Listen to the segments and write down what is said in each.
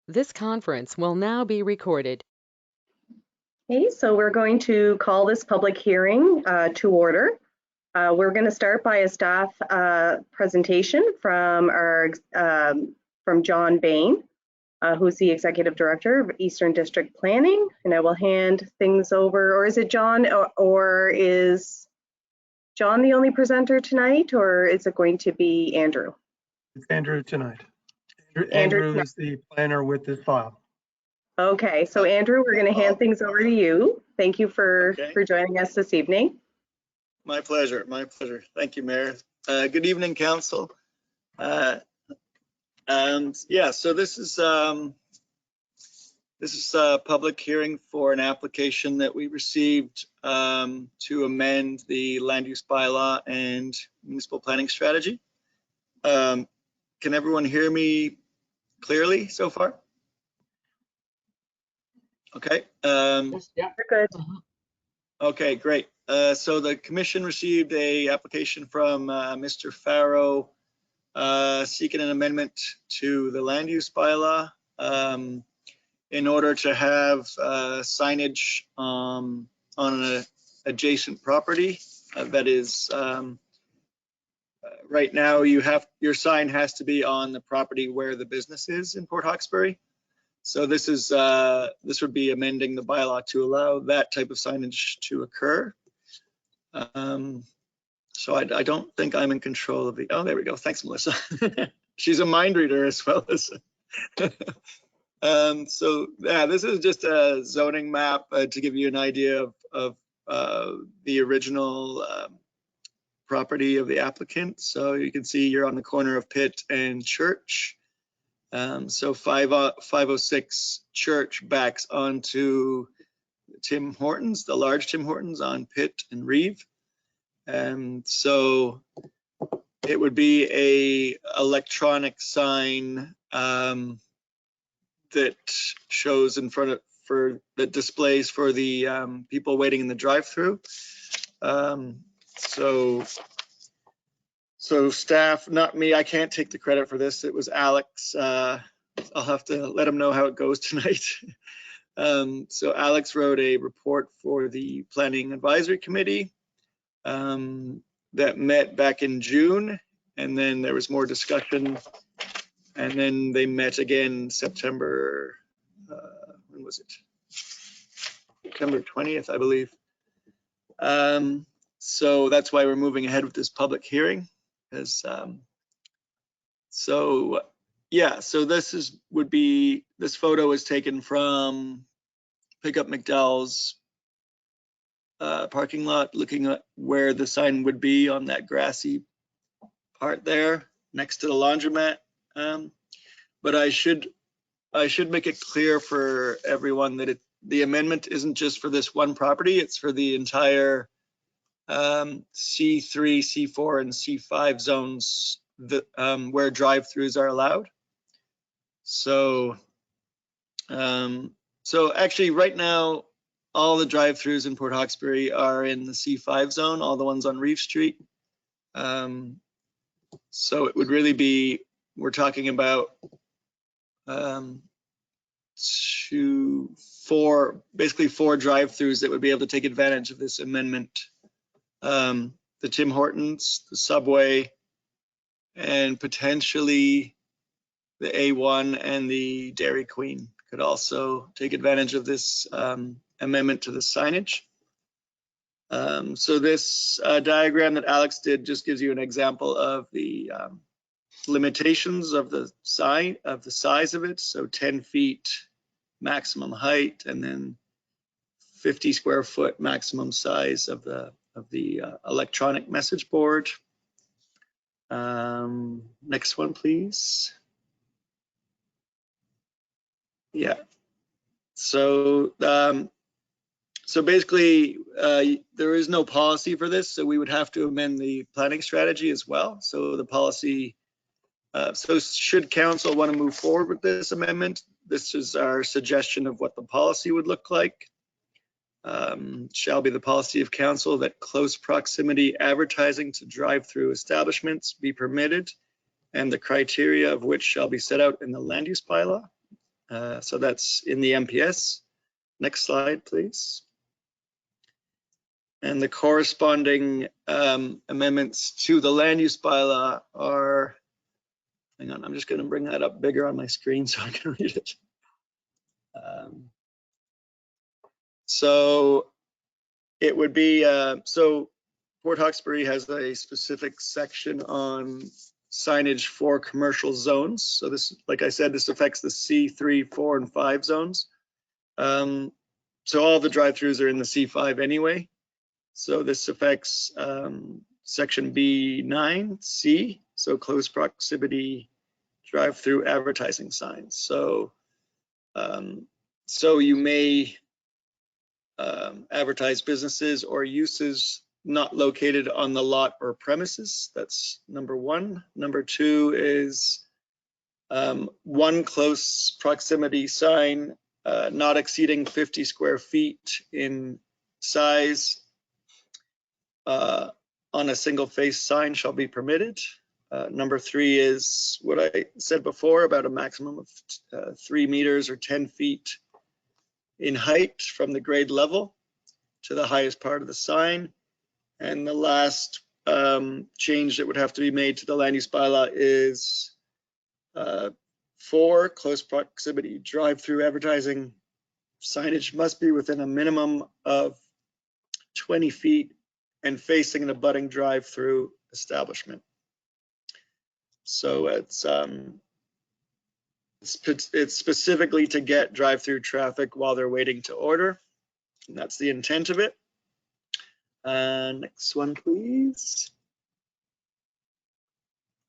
This conference will now be recorded. Okay, so we're going to call this public hearing to order. We're going to start by a staff presentation from from John Bain, who's the Executive Director of Eastern District Planning, and I will hand things over, or is it John, or is John the only presenter tonight, or is it going to be Andrew? It's Andrew tonight. Andrew is the planner with this file. Okay, so Andrew, we're going to hand things over to you. Thank you for joining us this evening. My pleasure. My pleasure. Thank you, Mayor. Good evening, Council. Yeah, so this is a public hearing for an application that we received to amend the land use bylaw and municipal planning strategy. Can everyone hear me clearly so far? Okay. We're good. Okay, great. So the commission received a application from Mr. Farrow seeking an amendment to the land use bylaw in order to have signage on an adjacent property that is right now your sign has to be on the property where the business is in Port Hawkesbury. So this would be amending the bylaw to allow that type of signage to occur. So I don't think I'm in control of the, oh, there we go. Thanks, Melissa. She's a mind reader as well as. So yeah, this is just a zoning map to give you an idea of the original property of the applicant. So you can see you're on the corner of Pitt and Church. So 506 Church backs onto Tim Hortons, the large Tim Hortons on Pitt and Reeve. And so it would be a electronic sign that shows in front of, that displays for the people waiting in the drive-through. So staff, not me, I can't take the credit for this. It was Alex. I'll have to let him know how it goes tonight. So Alex wrote a report for the Planning Advisory Committee that met back in June, and then there was more discussion, and then they met again September, when was it? September 20th, I believe. So that's why we're moving ahead with this public hearing. So yeah, so this photo is taken from Pickup McDowell's parking lot, looking at where the sign would be on that grassy part there next to the laundromat. But I should make it clear for everyone that the amendment isn't just for this one property, it's for the entire C3, C4, and C5 zones that, where drive-throughs are allowed. So, so actually right now, all the drive-throughs in Port Hawkesbury are in the C5 zone, all the ones on Reeve Street. So it would really be, we're talking about basically four drive-throughs that would be able to take advantage of this amendment. The Tim Hortons, the Subway, and potentially the A1 and the Dairy Queen could also take advantage of this amendment to the signage. So this diagram that Alex did just gives you an example of the limitations of the sign, of the size of it. So 10 feet maximum height, and then 50 square foot maximum size of the electronic message board. Next one, please. Yeah. So so basically, there is no policy for this, so we would have to amend the planning strategy as well. So the policy, so should council want to move forward with this amendment, this is our suggestion of what the policy would look like. Shall be the policy of council that close proximity advertising to drive-through establishments be permitted, and the criteria of which shall be set out in the land use bylaw. So that's in the MPS. Next slide, please. And the corresponding amendments to the land use bylaw are, hang on, I'm just going to bring that up bigger on my screen so I can read it. So it would be, so Port Hawkesbury has a specific section on signage for commercial zones. So this, like I said, this affects the C3, 4, and 5 zones. So all the drive-throughs are in the C5 anyway. So this affects section B9C, so close proximity drive-through advertising signs. So, so you may advertise businesses or uses not located on the lot or premises. That's number one. Number two is one close proximity sign not exceeding 50 square feet in size on a single face sign shall be permitted. Number three is what I said before about a maximum of 3 meters or 10 feet in height from the grade level to the highest part of the sign. And the last change that would have to be made to the land use bylaw is 4, close proximity drive-through advertising signage must be within a minimum of 20 feet and facing an abutting drive-through establishment. So it's specifically to get drive-through traffic while they're waiting to order. And that's the intent of it. Next one, please.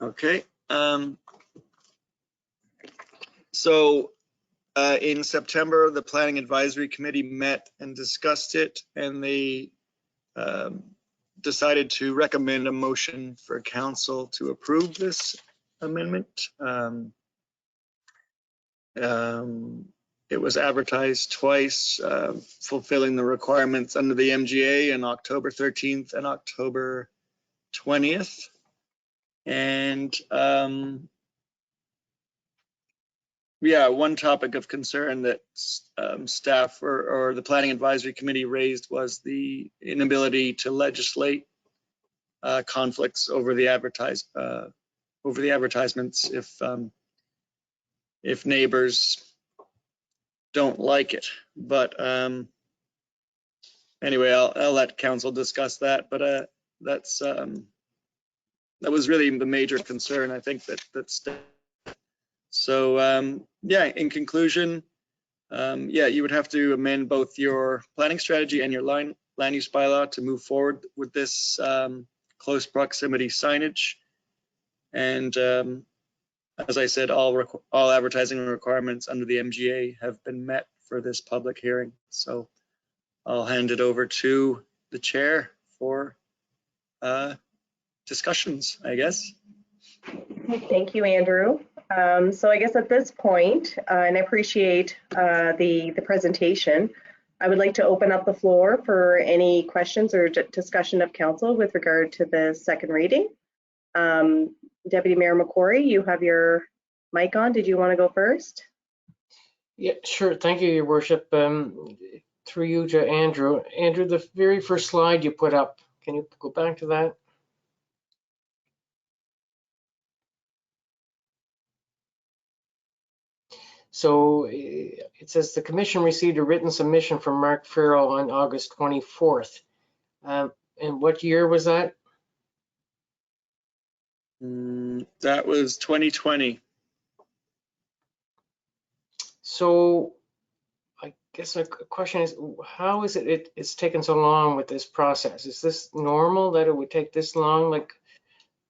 Okay. So in September, the Planning Advisory Committee met and discussed it, and they decided to recommend a motion for council to approve this amendment. It was advertised twice, fulfilling the requirements under the MGA on October 13th and October 20th. And yeah, one topic of concern that staff or the Planning Advisory Committee raised was the inability to legislate conflicts over the advertisements if neighbors don't like it. But anyway, I'll let council discuss that. But that's that was really the major concern, I think, that's so yeah, in conclusion, yeah, you would have to amend both your planning strategy and your land use bylaw to move forward with this close proximity signage. And as I said, all advertising requirements under the MGA have been met for this public hearing. So I'll hand it over to the chair for discussions, I guess. Thank you, Andrew. So I guess at this point, and I appreciate the presentation, I would like to open up the floor for any questions or discussion of council with regard to the second reading. Deputy Mayor McQuarrie, you have your mic on. Did you want to go first? Yeah, sure. Thank you, Your Worship. Through you to Andrew. Andrew, the very first slide you put up, can you go back to that? So it says the commission received a written submission from Mark Farrell on August 24th. And what year was that? That was 2020. So I guess a question is, how is it's taken so long with this process? Is this normal that it would take this long, like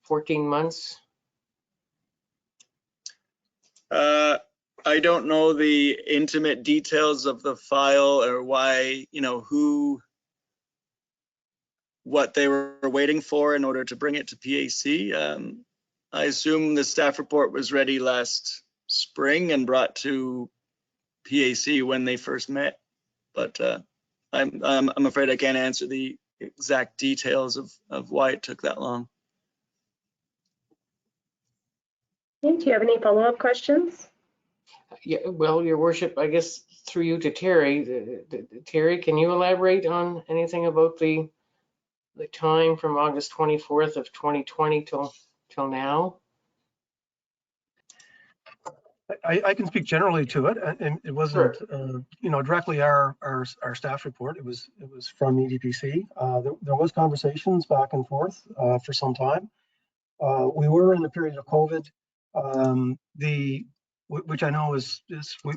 14 months? I don't know the intimate details of the file or why, you know, what they were waiting for in order to bring it to PAC. I assume the staff report was ready last spring and brought to PAC when they first met, but I'm afraid I can't answer the exact details of why it took that long. Do you have any follow-up questions? Yeah, well, Your Worship, I guess through you to Terry. Terry, can you elaborate on anything about the time from August 24th of 2020 till now? I can speak generally to it, and it wasn't, Sure. directly our staff report. It was from EDPC. There was conversations back and forth for some time. We were in the period of COVID, which I know is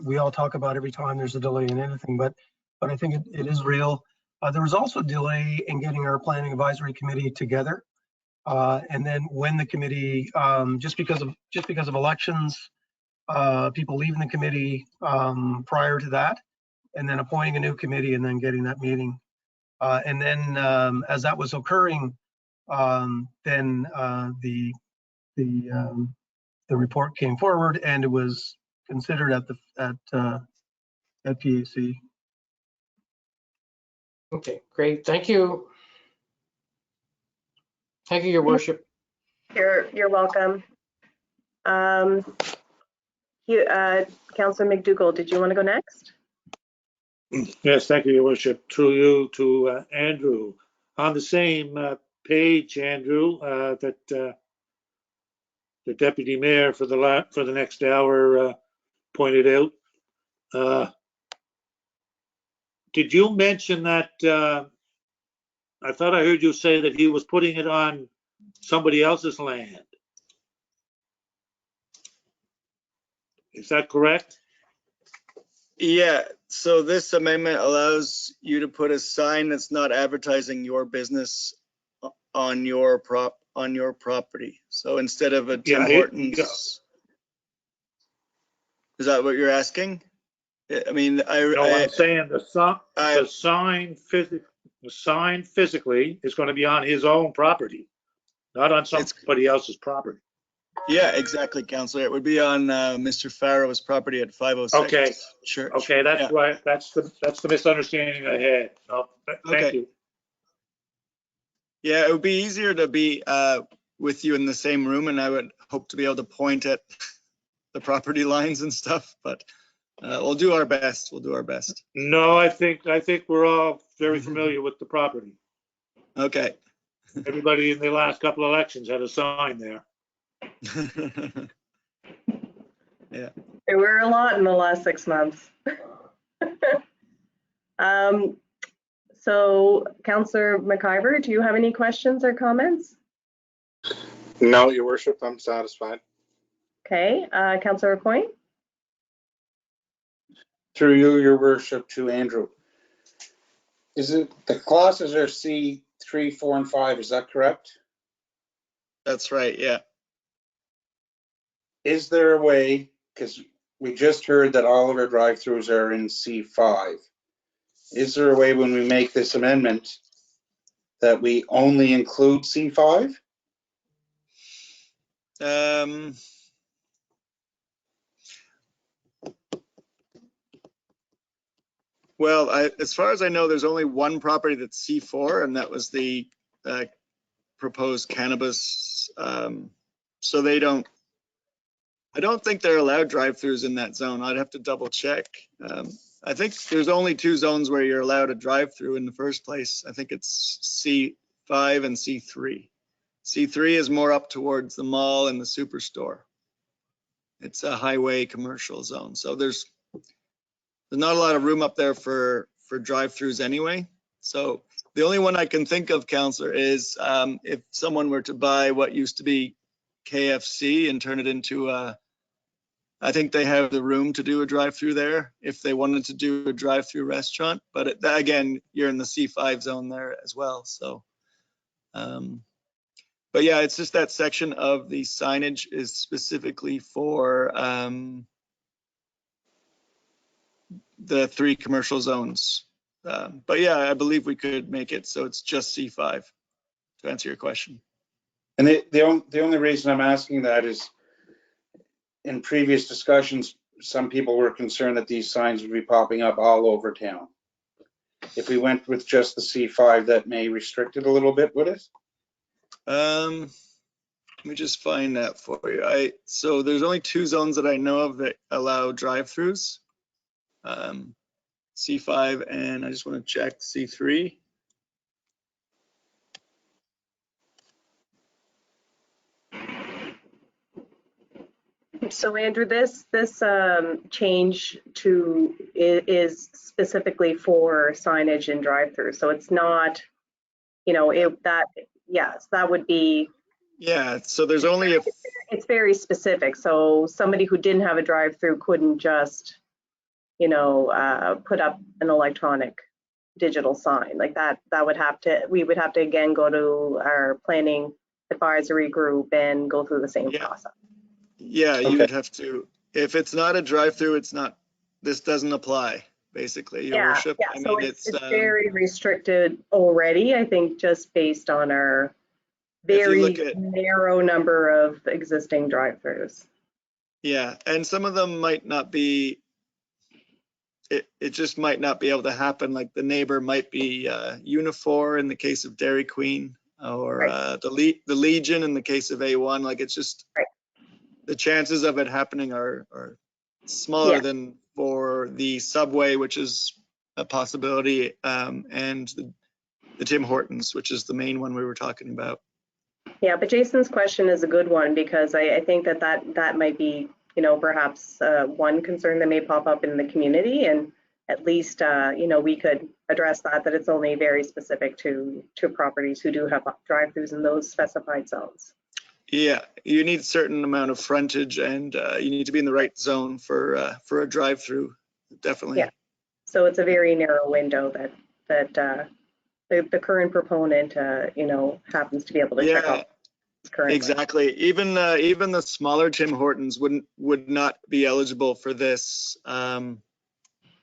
we all talk about every time there's a delay in anything, but I think it is real. There was also a delay in getting our planning advisory committee together, and then when the committee, just because of elections, people leaving the committee prior to that, and then appointing a new committee, and then getting that meeting, and then as that was occurring, then the report came forward, and it was considered at PAC. Okay, great. Thank you. Thank you, Your Worship. You're welcome. Councillor McDougall, did you want to go next? Yes, thank you, Your Worship. Through you to Andrew. On the same page, Andrew, that the Deputy Mayor for the next hour pointed out. Did you mention that? I thought I heard you say that he was putting it on somebody else's land. Is that correct? Yeah, so this amendment allows you to put a sign that's not advertising your business on your property. So instead of a Tim Hortons, is that what you're asking? I mean, No, I'm saying the sign physically is going to be on his own property, not on somebody else's property. Yeah, exactly, Councillor. It would be on Mr. Farrow's property at 506. Okay. Church. Okay, that's right. That's the misunderstanding I had. Oh, thank you. Yeah, it would be easier to be with you in the same room, and I would hope to be able to point at the property lines and stuff, but we'll do our best. We'll do our best. No, I think we're all very familiar with the property. Okay. Everybody in the last couple of elections had a sign there. Yeah. There were a lot in the last 6 months. So, Councillor McIver, do you have any questions or comments? No, Your Worship, I'm satisfied. Okay, Councillor Coyne? Through you, Your Worship, to Andrew. Is it the clauses are C3, 4, and 5? Is that correct? That's right. Yeah. Is there a way, because we just heard that all of our drive-throughs are in C5. Is there a way when we make this amendment that we only include C5? Well, as far as I know, there's only one property that's C4, and that was the proposed cannabis. So I don't think they're allowed drive-throughs in that zone. I'd have to double check. I think there's only 2 zones where you're allowed a drive-through in the first place. I think it's C5 and C3. C3 is more up towards the mall and the superstore. It's a highway commercial zone. So there's not a lot of room up there for drive-throughs anyway. So the only one I can think of, Councillor, is if someone were to buy what used to be KFC and turn it into I think they have the room to do a drive-through there if they wanted to do a drive-through restaurant. But again, you're in the C5 zone there as well. So, but yeah, it's just that section of the signage is specifically for the 3 commercial zones. But yeah, I believe we could make it so it's just C5 to answer your question. And the only reason I'm asking that is in previous discussions, some people were concerned that these signs would be popping up all over town. If we went with just the C5, that may restrict it a little bit, would it? Let me just find that for you. So there's only 2 zones that I know of that allow drive-throughs. C5 and I just want to check C3. So Andrew, this change is specifically for signage and drive-through. So it's not, yes, that would be. Yeah, so there's only a. It's very specific. So somebody who didn't have a drive-through couldn't just, put up an electronic digital sign like that. We would have to again go to our planning advisory group and go through the same process. Yeah, you would have to, if it's not a drive-through, this doesn't apply, basically, Your Worship. Yeah, I so mean, it's very restricted already, I think, just based on our very narrow number of existing drive-throughs. Yeah, and some of them might not be, it just might not be able to happen. Like the neighbor might be Unifor in the case of Dairy Queen, or the Legion in the case of A1. Like it's just, the chances of it happening are smaller than for the Subway, which is a possibility, and the Tim Hortons, which is the main one we were talking about. Yeah, but Jason's question is a good one, because I think that might be, perhaps one concern that may pop up in the community, and at least, we could address that it's only very specific to properties who do have drive-throughs in those specified zones. Yeah, you need a certain amount of frontage, and you need to be in the right zone for a drive-through, definitely. Yeah, so it's a very narrow window that the current proponent, happens to be able to check out currently. Exactly. Even the smaller Tim Hortons would not be eligible for this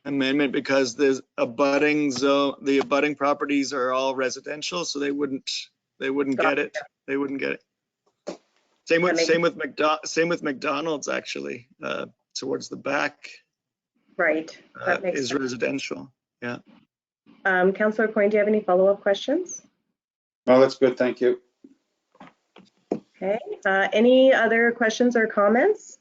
amendment, because there's abutting zone. The abutting properties are all residential, so they wouldn't get it. They wouldn't get it. Same with McDonald's, actually, towards the back. Right. That makes is sense. Residential. Yeah. Councillor Coyne, do you have any follow-up questions? No, that's good. Thank you. Okay. Any other questions or comments?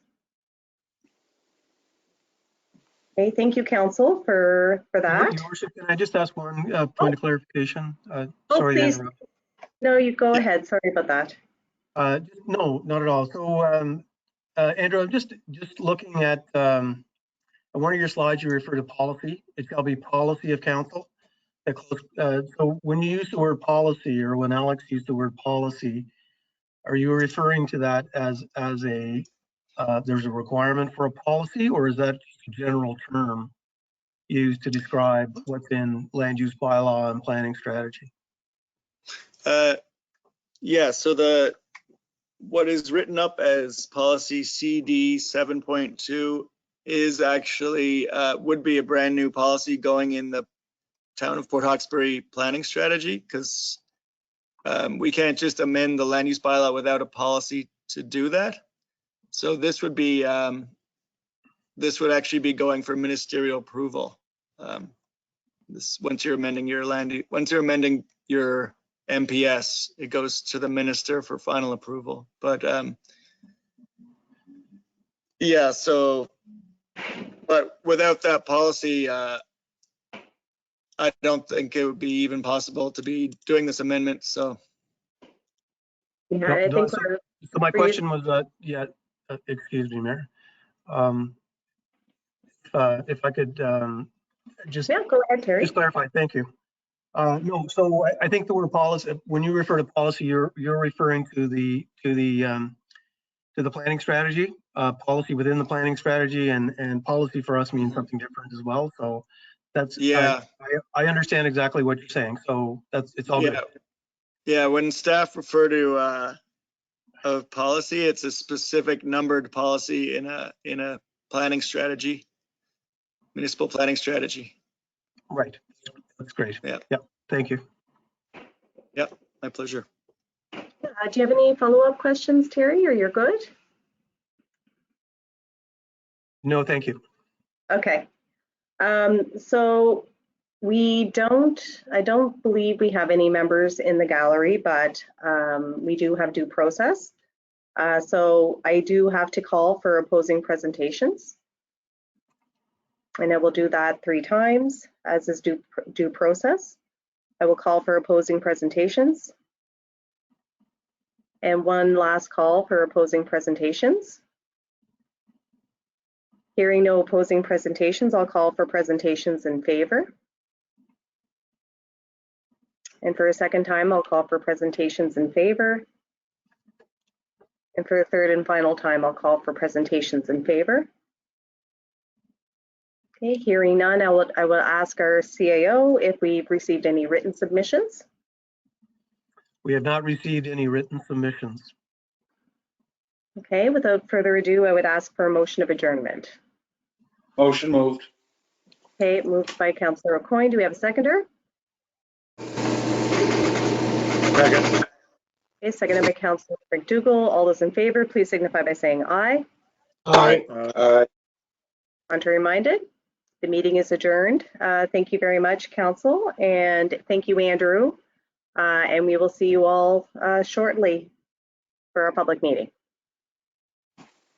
Okay. Thank you, Council, for that. Your Worship, can I just ask one point of clarification? Sorry please. to interrupt. No, you go ahead. Sorry about that. No, not at all. So, Andrew, I'm just looking at one of your slides. You refer to policy. It shall be policy of council. So when you use the word policy, or when Alex used the word policy, are you referring to that as a there's a requirement for a policy, or is that just a general term used to describe what's in land use bylaw and planning strategy? Yeah. So what is written up as policy CD 7.2 is actually would be a brand new policy going in the town of Port Hawkesbury planning strategy, because we can't just amend the land use bylaw without a policy to do that. So this would be this would actually be going for ministerial approval. Once you're amending your MPS, it goes to the minister for final approval. But yeah, so, but without that policy, I don't think it would be even possible to be doing this amendment. So yeah, I think so my question was excuse me, Mayor. If I could just go ahead, Terry. Just clarify. Thank you. No, so I think the word policy, when you refer to policy, you're referring to the planning strategy, policy within the planning strategy, and policy for us means something different as well. So that's, I understand exactly what you're saying. So it's all good. Yeah, when staff refer to a policy, it's a specific numbered policy in a planning strategy, municipal planning strategy. Right. That's great. Yeah. Thank you. Yep. My pleasure. Do you have any follow-up questions, Terry, or you're good? No, thank you. Okay. So I don't believe we have any members in the gallery, but we do have due process. So I do have to call for opposing presentations. And I will do that 3 times, as is due process. I will call for opposing presentations. And one last call for opposing presentations. Hearing no opposing presentations, I'll call for presentations in favor. And for a second time, I'll call for presentations in favor. And for a third and final time, I'll call for presentations in favor. Okay, hearing none, I will ask our CAO if we've received any written submissions. We have not received any written submissions. Okay, without further ado, I would ask for a motion of adjournment. Motion moved. Okay, moved by Councillor Aucoin. Do we have a seconder? Second. Okay, seconded by Councillor McDougall. All those in favor, please signify by saying aye. Aye. Contrary minded? The meeting is adjourned. Thank you very much, Council, and thank you, Andrew. And we will see you all shortly for our public meeting.